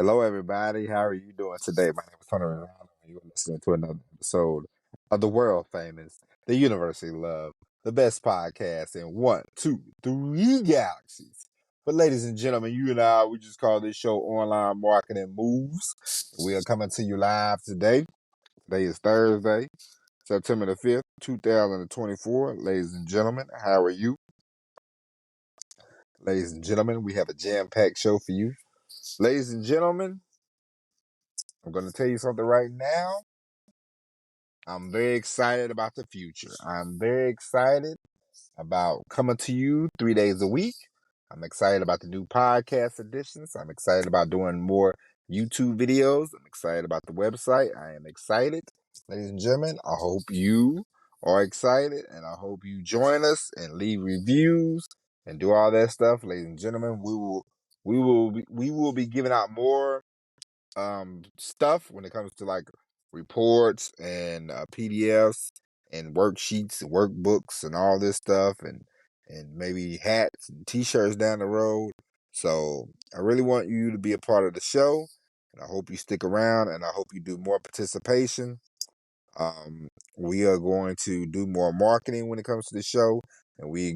Hello, everybody. How are you doing today? My name is Tony Ronaldo, and you're listening to another episode of the world famous, the University Love, the best podcast in 1, 2, 3 galaxies. But, ladies and gentlemen, you and I, we just call this show Online Marketing Moves. We are coming to you live today. Today is Thursday, September the 5th, 2024. Ladies and gentlemen, how are you? Ladies and gentlemen, we have a jam-packed show for you. Ladies and gentlemen, I'm going to tell you something right now. I'm very excited about the future. I'm very excited about coming to you 3 days a week. I'm excited about the new podcast editions. I'm excited about doing more YouTube videos. I'm excited about the website. I am excited. Ladies and gentlemen, I hope you are excited, and I hope you join us and leave reviews and do all that stuff. Ladies and gentlemen, we will be giving out more stuff when it comes to like reports and PDFs and worksheets and workbooks and all this stuff, and maybe hats and t-shirts down the road. So I really want you to be a part of the show, and I hope you stick around, and I hope you do more participation. We are going to do more marketing when it comes to the show, and we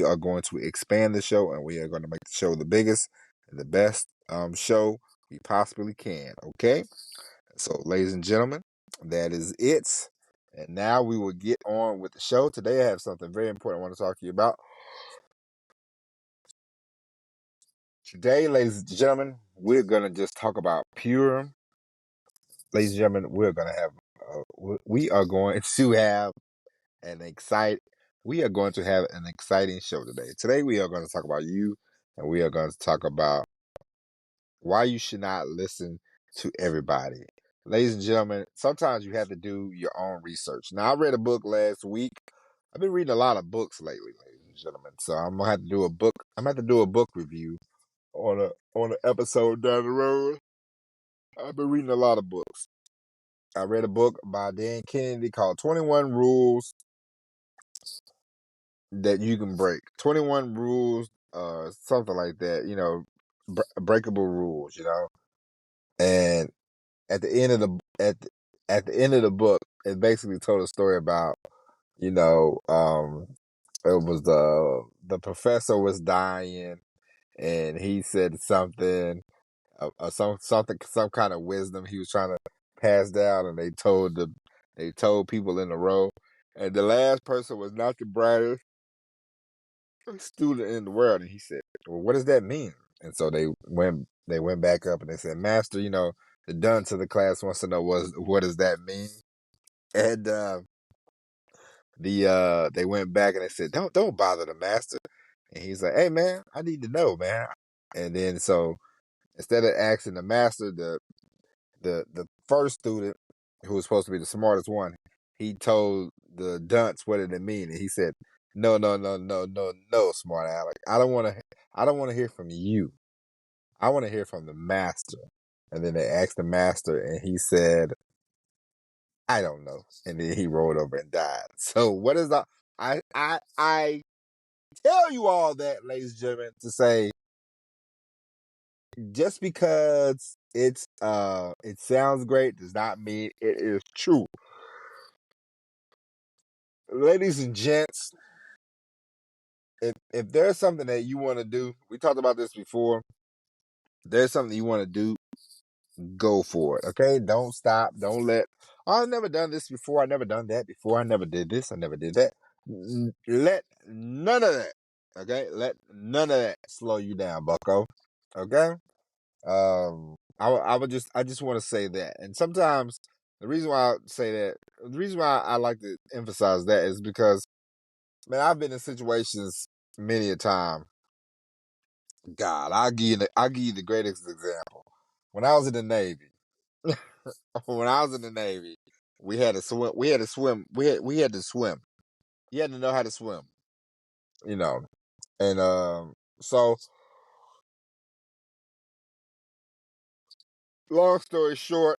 are going to expand the show, and we are going to make the show the biggest and the best show we possibly can. Okay, so ladies and gentlemen, that is it. And now we will get on with the show. Today I have something very important I want to talk to you about. Today, ladies and gentlemen, we're going to just talk about pure. Ladies and gentlemen, we are going to have an exciting we are going to have an exciting show today. Today we are going to talk about you, and we are going to talk about why you should not listen to everybody. Ladies and gentlemen, sometimes you have to do your own research. Now, I read a book last week. I've been reading a lot of books lately, ladies and gentlemen. So I'm gonna have to do a book. I'm gonna have to do a book review on an episode down the road. I've been reading a lot of books. I read a book by Dan Kennedy called 21 Rules That You Can Break. 21 Rules, something like that, breakable rules, And at the end of at the end of the book, it basically told a story about, it was the professor was dying, and he said something, some kind of wisdom he was trying to pass down, and they told people in a row, and the last person was not the brightest student in the world, and he said, "Well, what does that mean?" And so they went back up, and they said, "Master, the dunce of the class wants to know what does that mean?" And they went back and they said, "Don't bother the master." And he's like, "Hey man, I need to know, man." And then so instead of asking the master, the first student, who was supposed to be the smartest one, he told the dunce what did it mean, and he said, "No, no, no, no, no, no, smart Alec. I don't want to hear from you. I want to hear from the master." And then they asked the master, and he said, "I don't know." And then he rolled over and died. So what is the I tell you all that, ladies and gentlemen, to say, just because it sounds great does not mean it is true. Ladies and gents, if there's something that you want to do, we talked about this before. There's something you want to do, go for it. Okay, don't stop. Don't let. "Oh, I've never done this before. I never done that before. I never did this. I never did that." Let none of that. Okay, let none of that slow you down, Bucko. Okay. I just want to say that, and sometimes the reason why I say that, the reason why I like to emphasize that is because, man, I've been in situations many a time. God, I'll give you the greatest example. When I was in the Navy, when I was in the Navy, we had to swim. We had to swim. We had to swim. You had to know how to swim, you know. And so long story short,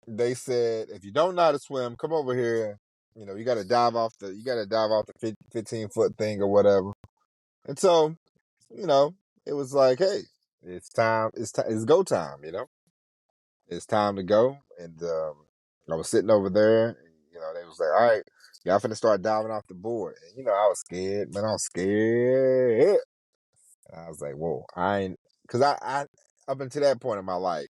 they said, if you don't know how to swim, come over here. You got to dive off the 15-foot thing or whatever. And so, it was like, hey. It's go time. It's time to go. And I was sitting over there, and they was like, "All right, y'all finna start diving off the board." And I was scared, man. I was scared. And I was like, "Whoa, I ain't," because I up until that point in my life,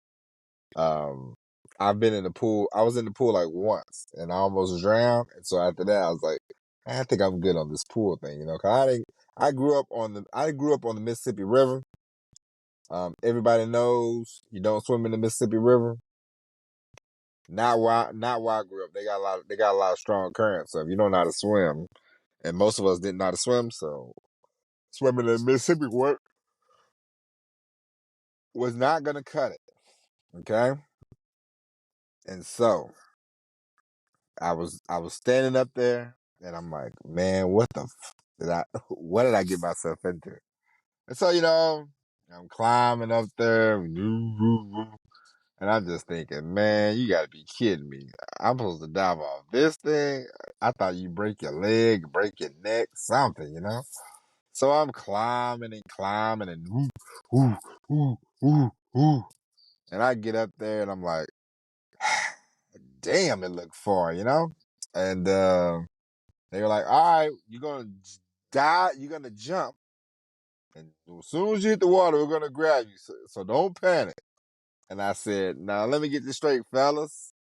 um, I've been in the pool. I was in the pool like once, and I almost drowned. And so after that, I was like, I think I'm good on this pool thing, Cause I grew up on the Mississippi River. Everybody knows you don't swim in the Mississippi River. Not where I grew up. They got a lot of strong currents. So if you don't know how to swim, and most of us didn't know how to swim, so swimming in the Mississippi was not gonna cut it. Okay, and so I was standing up there, and I'm like, man, what did I get myself into? And so I'm climbing up there, and I'm just thinking, man, you got to be kidding me. I'm supposed to dive off this thing. I thought you break your leg, break your neck, something. So I'm climbing and climbing and ooh, ooh, ooh, ooh. And I get up there and I'm like, damn, it looked far. And they were like, all right, you're gonna die, you're gonna jump, and as soon as you hit the water, we're gonna grab you. So don't panic. And I said, now let me get this straight, fellas.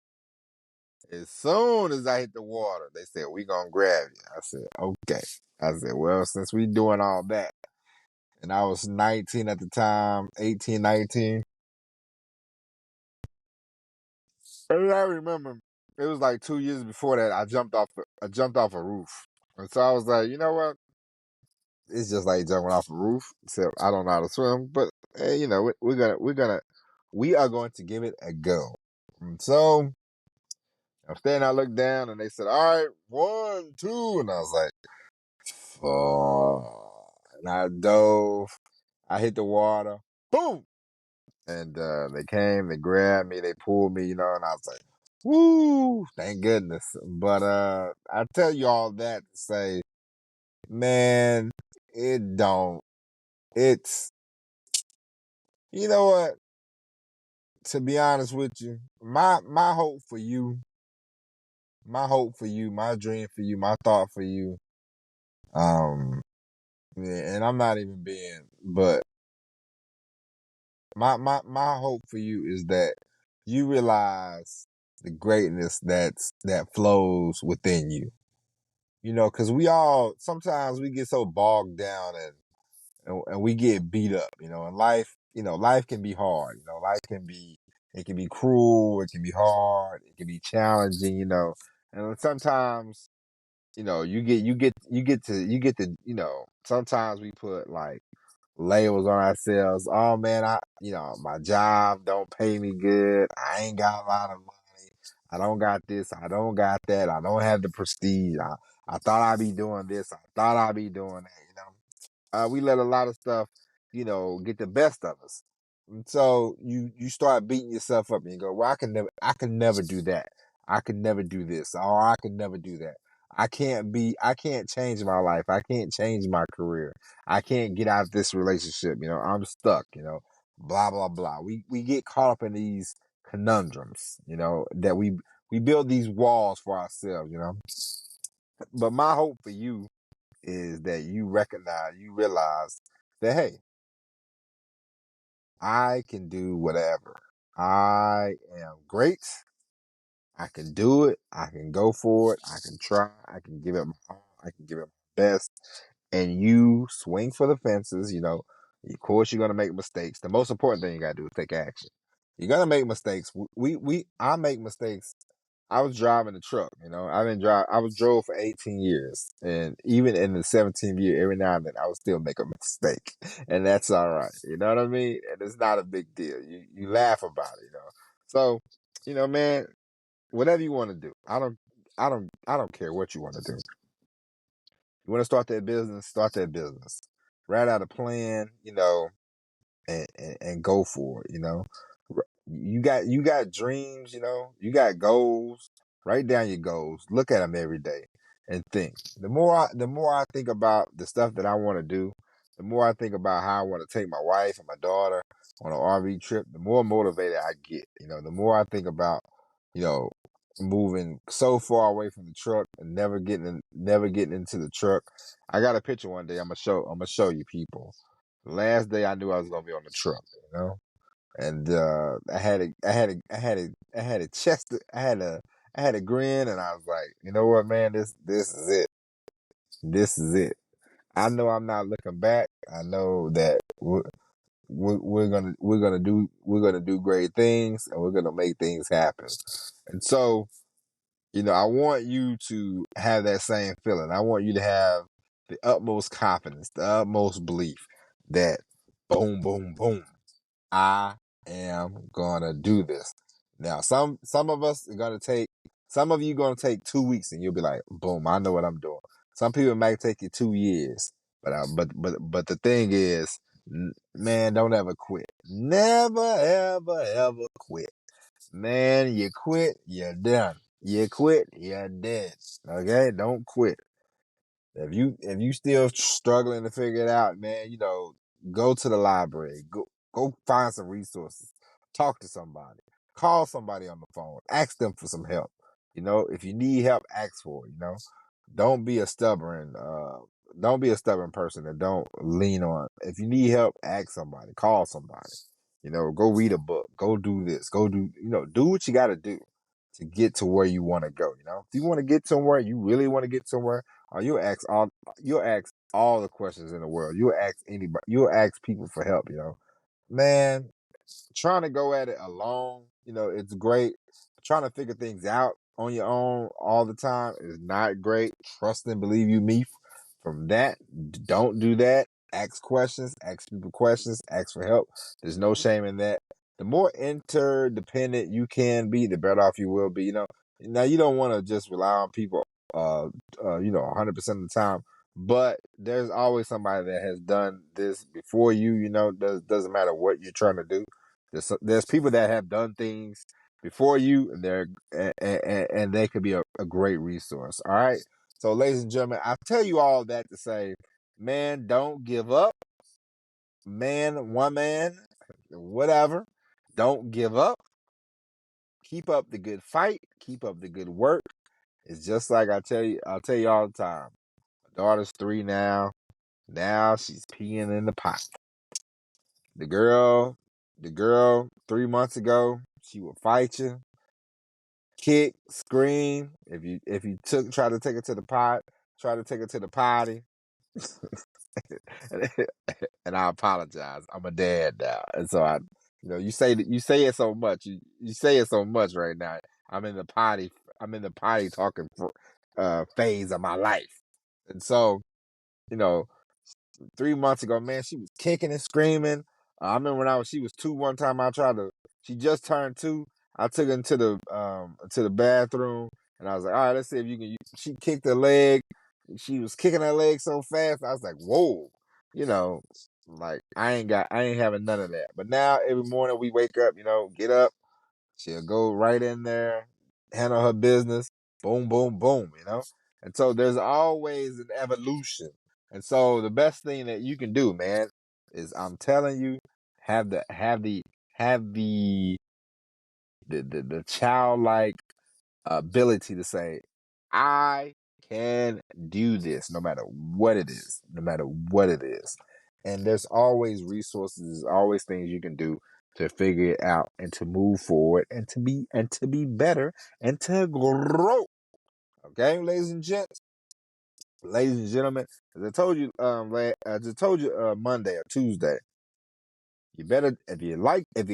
As soon as I hit the water, they said, we gonna grab you. I said, okay. I said, well, since we doing all that, and I was 19 at the time, 18, 19. And I remember it was like 2 years before that, I jumped off a roof. And so I was like, you know what? It's just like jumping off a roof, except I don't know how to swim. But hey, we are going to give it a go. And so I'm standing, I looked down, and they said, all right, 1, 2. And I was like, fuck. And I dove, I hit the water, boom. And they came, they grabbed me, they pulled me, and I was like, woo, thank goodness. But I tell you all that to say, man, it don't. It's, you know what? To be honest with you, my hope for you, my dream for you, my thought for you, um, yeah, and I'm not even being, but my hope for you is that you realize the greatness that flows within you. Because we all sometimes we get so bogged down and we get beat up. And life can be hard. Life can be it can be cruel. It can be hard. It can be challenging. And sometimes you get to sometimes we put like labels on ourselves. Oh man, my job don't pay me good. I ain't got a lot of money. I don't got this. I don't got that. I don't have the prestige. I thought I'd be doing this. I thought I'd be doing that. We let a lot of stuff, get the best of us. And so you start beating yourself up and you go, well, I can never do that. I can never do this. Or I can never do that. I can't change my life. I can't change my career. I can't get out of this relationship. I'm stuck, blah, blah, blah. We get caught up in these conundrums, that we build these walls for ourselves. But my hope for you is that you realize that, hey, I can do whatever. I am great. I can do it. I can go for it. I can try. I can give it my all. I can give it my best. And you swing for the fences. Of course, you're gonna make mistakes. The most important thing you gotta do is take action. You're gonna make mistakes. I make mistakes. I was driving the truck. I was drove for 18 years, and even in the 17th year, every now and then, I would still make a mistake, and that's all right. You know what I mean? And it's not a big deal. You laugh about it. So, man, whatever you want to do, I don't care what you want to do. You want to start that business, start that business. Write out a plan, and go for it. You got dreams. You got goals. Write down your goals. Look at them every day and think. The more I think about the stuff that I want to do, the more I think about how I want to take my wife and my daughter on an RV trip, the more motivated I get. The more I think about, moving so far away from the truck and never getting into the truck. I got a picture one day. I'm gonna show you people. The last day I knew I was gonna be on the truck, and I had a grin, and I was like, you know what, man, this is it. This is it. I know I'm not looking back. I know that we're gonna do great things, and we're gonna make things happen. And so, I want you to have that same feeling. I want you to have the utmost confidence, the utmost belief that boom, boom, boom, I am gonna do this. Now, some of us are gonna take. Some of you gonna take 2 weeks, and you'll be like, boom, I know what I'm doing. Some people might take you 2 years, but the thing is, man, don't ever quit. Never, ever, ever quit. Man, you quit, you're done. You quit, you're dead. Okay, don't quit. If you still struggling to figure it out, man, go to the library. Go find some resources. Talk to somebody. Call somebody on the phone. Ask them for some help. If you need help, ask for it. Don't be a stubborn person that don't lean on. If you need help, ask somebody. Call somebody. Go read a book. Go do this. Go do what you got to do to get to where you want to go. If you want to get somewhere, you really want to get somewhere, you'll ask all the questions in the world. You'll ask anybody. You'll ask people for help. Man, trying to go at it alone, it's great. Trying to figure things out on your own all the time is not great. Trust and believe you me from that. Don't do that. Ask questions, ask people questions, ask for help. There's no shame in that. The more interdependent you can be, the better off you will be. Now you don't want to just rely on people, 100% of the time. But there's always somebody that has done this before you. Doesn't matter what you're trying to do. There's people that have done things before you, and they could be a great resource. All right. So, ladies and gentlemen, I tell you all that to say, man, don't give up. Man, woman, whatever. Don't give up. Keep up the good fight. Keep up the good work. It's just like I'll tell you all the time. My daughter's 3 now. Now she's peeing in the pot. The girl 3 months ago, she would fight you, kick, scream. If you try to take her to the potty. And I apologize. I'm a dad now, and so you say it so much. You say it so much right now. I'm in the potty talking phase of my life, and so you know 3 months ago, man, she was kicking and screaming. I remember when she was 2 one time. She just turned 2. I took her to the bathroom, and I was like, all right, let's see if you can. She kicked her leg. She was kicking her leg so fast. I was like, whoa, like I ain't having none of that. But now every morning we wake up, get up. She'll go right in there, handle her business, boom, boom, boom, And so there's always an evolution. And so the best thing that you can do, man, is I'm telling you, have the childlike ability to say, I can do this no matter what it is, And there's always resources, there's always things you can do to figure it out and to move forward and to be better and to grow. Okay, ladies and gentlemen, as I told you, Monday or Tuesday, you better, if you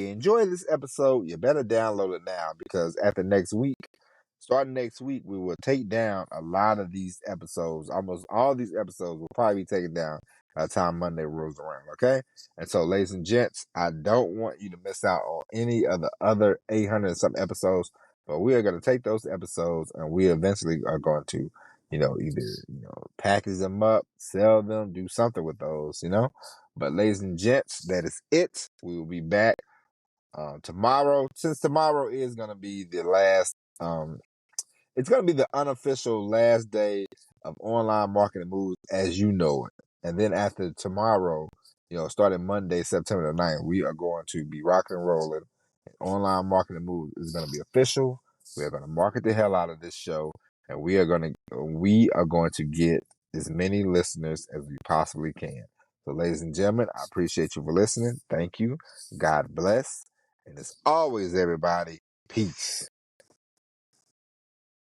enjoy this episode, you better download it now, because starting next week, we will take down a lot of these episodes. Almost all these episodes will probably be taken down by the time Monday rolls around. Okay, and so, ladies and gents, I don't want you to miss out on any of the other 800 and some episodes. But we are going to take those episodes, and we eventually are going to, either package them up, sell them, do something with those, But ladies and gents, that is it. We will be back tomorrow. Since tomorrow is going to be the last, it's going to be the unofficial last day of Online Marketing Moves as you know it. And then after tomorrow, starting Monday, September the 9th, we are going to be rocking and rolling. Online Marketing Moves is going to be official. We are going to market the hell out of this show, and we are going to get as many listeners as we possibly can. So, ladies and gentlemen, I appreciate you for listening. Thank you. God bless. And as always, everybody, peace.